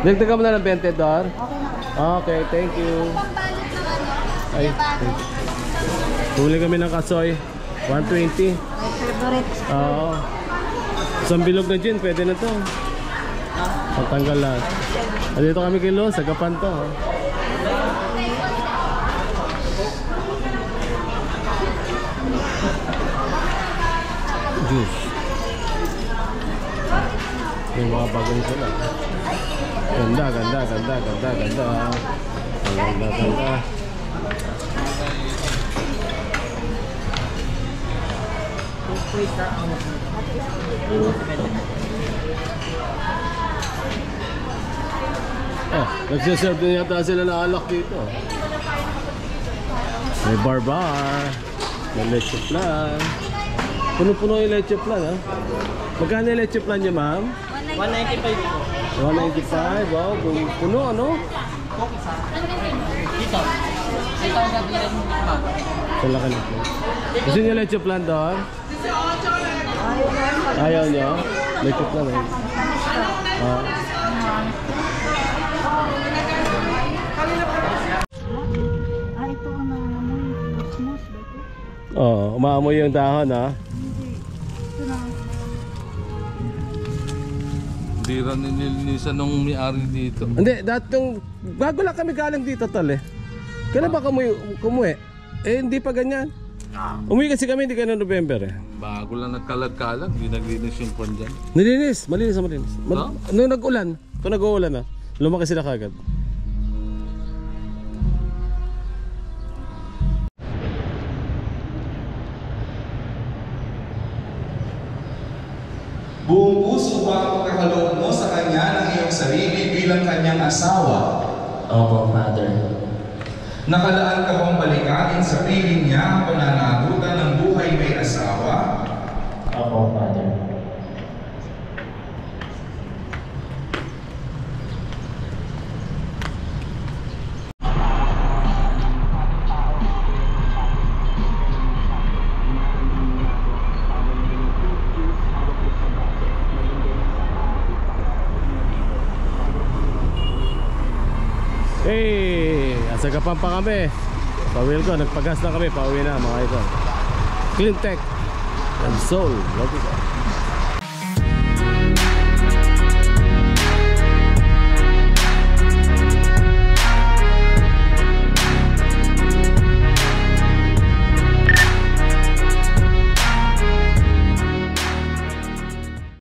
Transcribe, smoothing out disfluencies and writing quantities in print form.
Dagdagan mo na ng 20 dollars. Okay na. Okay, thank you. Pambalot ng ano? Ay, huli kami ng kasoy. 120. My favorite. Oo. Isang bilog na gin, pwede na to. Patanggal lahat. Dito kami kay Lo, sa Gapan to. Juice. May mga bagong sila. Ganda, ganda, ganda, ganda, ganda. Ganda, ganda. Nagsiserve din yata sila na alak dito. May bar-bar. May leche plan. Puno-puno yung leche plan, ha? Magkano yung leche plan niya, ma'am? 195 po. 195, wow. Puno, ano? Dito. Dito ang gabihan mo ba? Sa laki nito. Gusto niyo leche plan doon? Ayaw niyo? Leche plan, eh. Ito na naman. Cosmos ba ito? Oo, umaamoy yung dahon, ha? Hindi. Ito na. Hindi rin nilinisan nung may-ari dito. Hindi, dati yung... Bago lang kami galing dito, tol, eh. Kailan ba kumuwi? Eh, hindi pa ganyan. Umuwi kasi kami, hindi ka na November, eh. Bago lang nagkalag-kalag, hindi naglinis yung kwan dyan. Nilinis, malinis na malinis. Nung nag-ulan, kung nag-uulan na, lumaki sila kagad. Buong puso ba ang pagkakaloob mo sa kanya ng iyong sarili bilang kanyang asawa? Opo, Father. Nakalaan ka bang balikatin sa piling niya ang pananagutan ng buhay may asawa? Opo, Father. Hey, asa Gapan pa kami. Pawil ko, nagpagas na kami, pauwi na mga idol. Clean Tech and Soul. Love you guys.